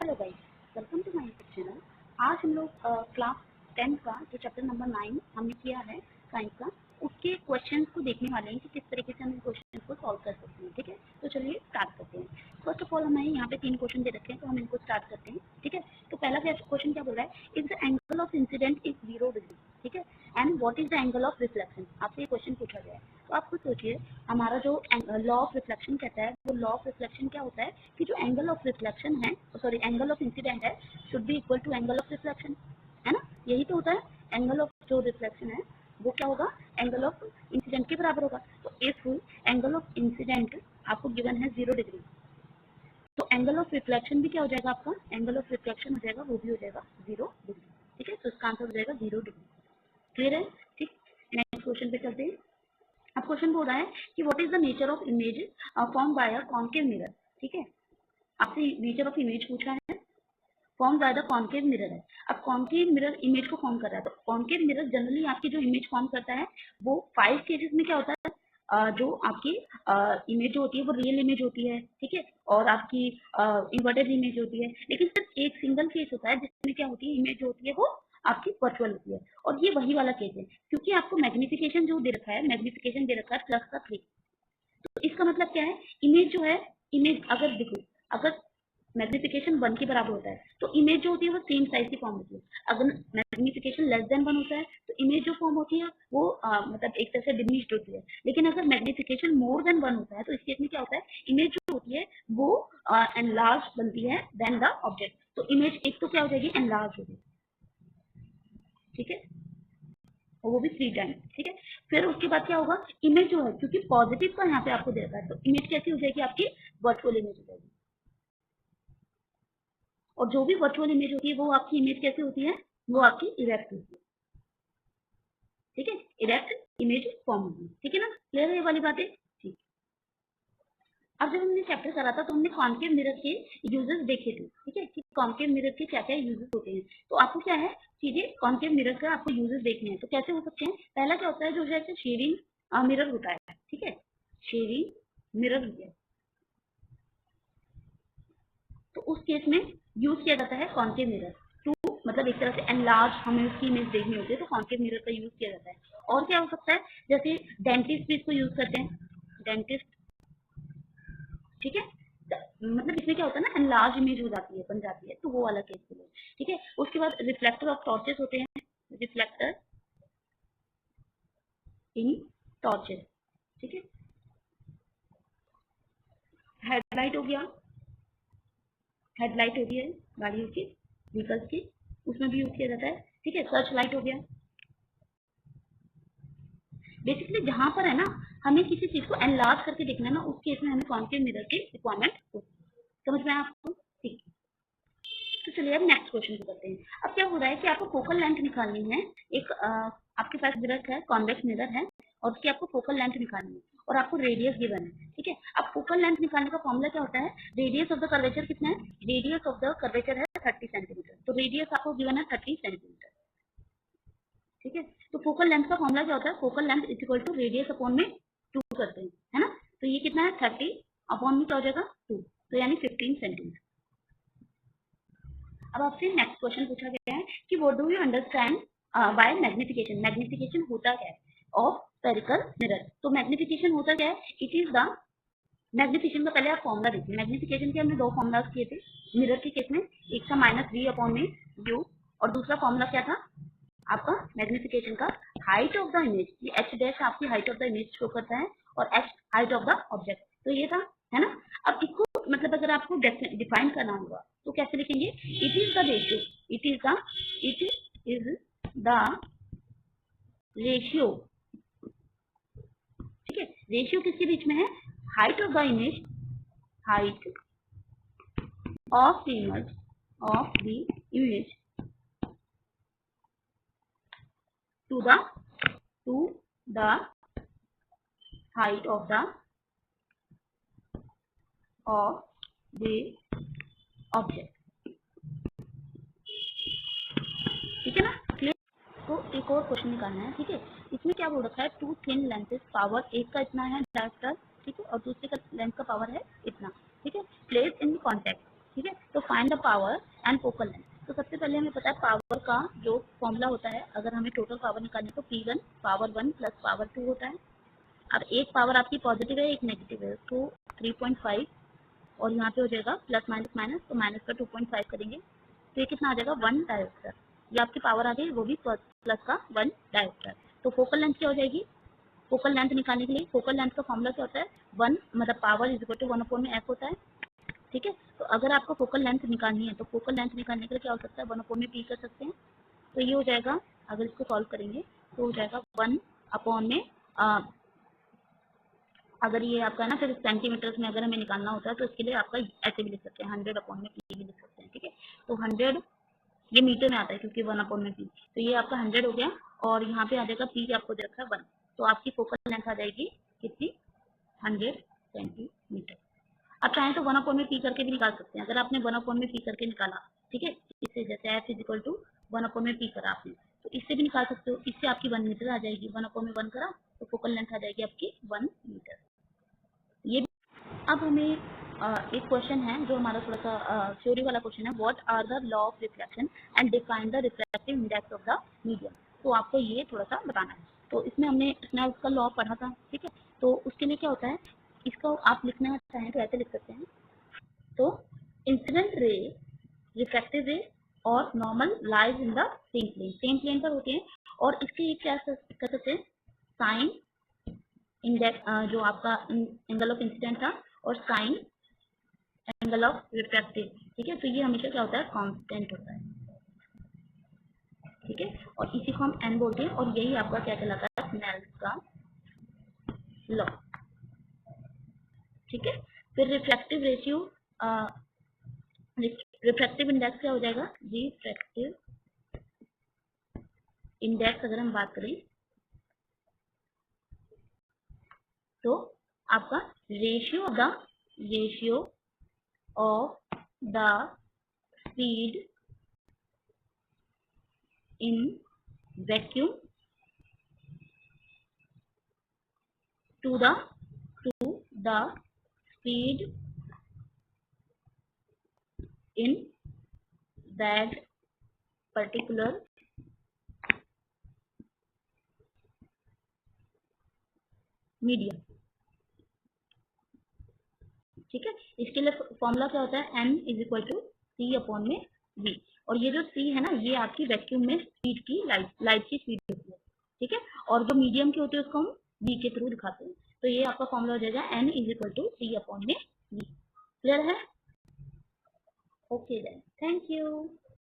Hello guys, welcome to my YouTube channel. आज हम लोग क्लास 10 का जो चैप्टर नंबर 9 हमने किया है साइंस का, उसके क्वेश्चंस को देखने वाले हैं कि किस तरीके से हम इन क्वेश्चंस को सॉल्व कर सकते हैं। ठीक है, तो चलिए स्टार्ट करते हैं। फर्स्ट ऑफ ऑल हमें यहाँ पे 3 क्वेश्चन दे रखे हैं, तो हम इनको स्टार्ट करते हैं। ठीक है, तो पहला क्वेश्चन क्या बोल रहा है, if the angle of incident is 0 degree, ठीक है, and what is the angle of reflection, आपसे ये क्वेश्चन पूछा गया है। तो आप खुद सोचिए, हमारा जो लॉ ऑफ रिफ्लेक्शन कहता है, वो लॉ ऑफ रिफ्लेक्शन क्या होता है कि जो एंगल ऑफ रिफ्लेक्शन है, सॉरी एंगल ऑफ इंसिडेंट है, should be equal to angle of reflection, है ना। यही तो होता है, एंगल ऑफ जो रिफ्लेक्शन है वो क्या होगा, एंगल ऑफ इंसिडेंट के बराबर होगा। तो इफ एंगल ऑफ इंसिडेंट आपको गिवन है 0 डिग्री, तो एंगल ऑफ रिफ्लेक्शन भी क्या हो जाएगा, आपका एंगल ऑफ रिफ्लेक्शन हो जाएगा, वो भी हो जाएगा 0 डिग्री। ठीक है, तो इसका आंसर हो जाएगा 0 डिग्री। क्लियर है? ठीक, नेक्स्ट क्वेश्चन पे चलते हैं। अब क्वेश्चन बोल रहा है कि what is the nature of image form by a concave mirror. ठीक है, आपसे नेचर ऑफ इमेज पूछा है, form by the concave mirror है। अब कॉन्केव मिरर इमेज को फॉर्म कर रहा है, तो कॉन्केव मिरर जनरली आपकी जो इमेज फॉर्म करता है वो 5 केसेस में क्या होता है, जो आपकी इमेज जो होती है वो रियल इमेज होती है, ठीक है, और आपकी इन्वर्टेड इमेज होती है। लेकिन सिर्फ एक सिंगल केस होता है जिसमें क्या होती है, इमेज जो होती है वो आपकी वर्चुअल होती है, और ये वही वाला केस है, क्योंकि आपको मैग्निफिकेशन जो दे रखा है, मैग्निफिकेशन दे रखा है +3। तो इसका मतलब क्या है, इमेज जो है, इमेज अगर देखो, अगर मैग्निफिकेशन 1 के बराबर होता है तो इमेज जो होती है वो सेम साइज की फॉर्म होती है। अगर मैग्निफिकेशन <1 होता है तो इमेज जो फॉर्म होती है वो मतलब एक तरह से डिमिनिश्ड होती है। लेकिन अगर मैग्निफिकेशन <1 होता है तो इस केस में क्या होता है, इमेज जो होती है वो एनलार्ज बनती है देन द ऑब्जेक्ट। तो इमेज एक तो क्या हो जाएगी, एनलार्ज होगी, ठीक है, और वो भी 3 टाइम। ठीक है, फिर उसके बाद क्या होगा, इमेज जो है, क्योंकि पॉजिटिव का यहाँ पे आपको दे रखा है, तो इमेज कैसी हो जाएगी, आपकी वर्चुअल इमेज हो जाएगी। और जो भी वर्चुअल इमेज होती है वो आपकी इमेज कैसी होती है, वो आपकी इरेक्ट होती है। ठीक है, इरेक्ट इमेज फॉर्म होगी। ठीक है ना, क्लियर है ये वाली बातें? ठीक। अब जब हमने चैप्टर करा था तो हमने कॉन्केव मिरर के यूजेस देखे थे। ठीक है, कि कॉन्केव मिरर के क्या क्या यूजेस होते हैं। तो आपको क्या है, चीजें कॉन्केव मिरर का आपको यूजेस देखने हैं, तो कैसे हो सकते हैं। पहला क्या होता है, जो है शेयरिंग मिरर होता है। ठीक है, शेयरिंग मिरर हो गया, तो उस केस में यूज किया जाता है कॉन्केव मिरर टू, मतलब एक तरह से एनलार्ज हमें उसकी इमेज देखनी होती है तो कॉन्केव मिरर का यूज किया जाता है। और क्या हो सकता है, जैसे डेंटिस्ट भी इसको यूज करते हैं, डेंटिस्ट। ठीक है, मतलब इसमें क्या होता है ना, एनलार्ज इमेज हो जाती है, बन जाती है, तो वो वाला केस के लिए। ठीक है, उसके बाद रिफ्लेक्टर ऑफ टॉर्चेस होते हैं, रिफ्लेक्टर इन टॉर्चेस। ठीक है, हेडलाइट हो गया, हेडलाइट होती है गाड़ियों की, व्हीकल्स की, उसमें भी यूज किया जाता है। ठीक है, सर्च लाइट हो गया। बेसिकली जहां पर है ना, हमें किसी चीज को एनलार्ज करके देखना है ना, उस केस में हमें कॉन्केव मिरर की रिक्वायरमेंट होती है। समझ में आया आपको? ठीक, तो चलिए अब नेक्स्ट क्वेश्चन को करते हैं। अब क्या हो रहा है कि आपको फोकल लेंथ निकालनी है। एक आपके पास मिरर है, कॉन्वेक्स मिरर है, और उसकी आपको फोकल लेंथ निकालनी है, और आपको रेडियस गिवन है। ठीक है, अब फोकल लेंथ निकालने का फॉर्मूला क्या होता है, रेडियस ऑफ द कर्वेचर कितना है, रेडियस ऑफ द कर्वेचर है 30 सेंटीमीटर, तो रेडियस आपको गिवन है 30 सेंटीमीटर। ठीक है, तो फोकल लेंथ का फॉर्मूला क्या होता है, focal length is equal to radius upon में 2 करते हैं, है ना। तो ये कितना है, 30 अपॉन में क्या हो जाएगा 2, तो यानी 15 सेंटीमीटर। अब आपसे नेक्स्ट क्वेश्चन पूछा गया है कि what do you understand by magnification, magnification होता क्या है ऑफ स्फेरिकल मिरर। तो मैग्निफिकेशन होता क्या है, इट इज द, मैग्निफिकेशन का पहले आप फॉर्मूला देखिए। मैग्निफिकेशन के हमने 2 फॉर्मूलाज किए थे मिरर के केस में, एक था -v अपॉन में u, और दूसरा फॉर्मूला क्या था आपका मैग्निफिकेशन का, हाइट ऑफ द इमेज। ये h डैश आपकी height of the image show करता है, और h height of the object, तो ये था, है ना। अब इसको मतलब अगर आपको डिफाइन करना होगा तो कैसे लिखेंगे, it is the ratio, it is the ratio. ठीक है, रेशियो किसके बीच में है, height of the image, height of the image to the height of the object। ठीक है ना, क्लियर। तो एक और क्वेश्चन निकालना है। ठीक है, इसमें क्या बोल रखा है, 2 थिन लेंसेज, पावर एक का इतना है डायरेक्टर, ठीक है, और दूसरे का लेंथ का पावर है इतना। ठीक है, प्लेस इन कॉन्टेक्ट। ठीक है, तो find the power and focal length. तो सबसे पहले हमें पता है पावर का जो फॉर्मूला होता है, अगर हमें टोटल पावर निकालनी तो P1 पावर 1 प्लस पावर 2 होता है। अब एक पावर आपकी पॉजिटिव है, एक नेगेटिव है, तो 3.5 और यहाँ पे हो जाएगा प्लस माइनस माइनस, तो माइनस का 2.5 करेंगे तो ये कितना आ जाएगा 1 डायोप्टर। ये आपकी पावर आ गई, वो भी प्लस का 1 डायोप्टर। तो फोकल लेंथ क्या हो जाएगी, फोकल लेंथ निकालने के लिए फोकल लेंथ का फॉर्मूला क्या होता है, 1 मतलब power is equal to 1/f होता है। ठीक है, तो अगर आपको फोकल लेंथ निकालनी है तो फोकल लेंथ निकालने के लिए क्या हो सकता है, 1/p कर सकते हैं। तो ये हो जाएगा, अगर इसको सॉल्व करेंगे तो हो जाएगा 1/, अगर ये आपका ना फिर सेंटीमीटर्स में अगर हमें निकालना होता है तो इसके लिए आपका ऐसे भी लिख सकते हैं, 100/p भी लिख सकते हैं। ठीक है, तो 100 ये मीटर में आता है क्योंकि 1/p, तो ये आपका 100 हो गया और यहाँ पे आ जाएगा p आपको दे रखा है 1, तो आपकी फोकल लेंथ आ जाएगी कितनी, 100 सेंटीमीटर। आप चाहें तो 1/p करके भी निकाल सकते हैं, अगर आपने 1/p करके निकाला, ठीक है, इससे जैसे f is equal to 1/p करा आपने, तो इससे भी निकाल सकते हो, इससे आपकी 1 मीटर आ जाएगी, 1/1 करा तो फोकल लेंथ आ जाएगी आपकी 1 मीटर। ये अब हमें एक क्वेश्चन है जो हमारा थोड़ा सा थ्योरी वाला क्वेश्चन है, what are the law of reflection and define the refractive index of the medium. तो आपको ये थोड़ा सा बताना है। तो इसमें हमने स्नेल का लॉ पढ़ा था, ठीक है, तो उसके लिए क्या होता है, इसको आप लिखना चाहें तो ऐसे लिख सकते हैं। तो इंसिडेंट रे, रिफ्रैक्टिव रे और normal lies in the same plane पर होते हैं, और इसके क्या कर सकते हैं, साइन इंडेक्स जो आपका एंगल ऑफ इंसिडेंट था और साइन एंगल ऑफ रिफ्रैक्टिव। ठीक है, तो ये हमेशा क्या होता है, कांस्टेंट होता है। ठीक है, और इसी को हम एन बोलते हैं, और यही आपका क्या कहलाता है, स्नेल्स का लॉ। ठीक है, फिर रिफ्रैक्टिव रेशियो, रिफ्रैक्टिव इंडेक्स क्या हो जाएगा, रिफ्रैक्टिव इंडेक्स अगर हम बात करें तो आपका ratio of the speed in vacuum to the speed in that particular medium. ठीक है, इसके लिए फॉर्मूला क्या होता है, n is equal to C/v, और ये जो C है ना, ये आपकी वैक्यूम में स्पीड की लाइट की स्पीड होती है। ठीक है, और जो मीडियम की होती है उसको हम v के थ्रू दिखाते हैं, तो ये आपका फॉर्मूला हो जाएगा n is equal to C/v। Clear है? Okay then, thank you.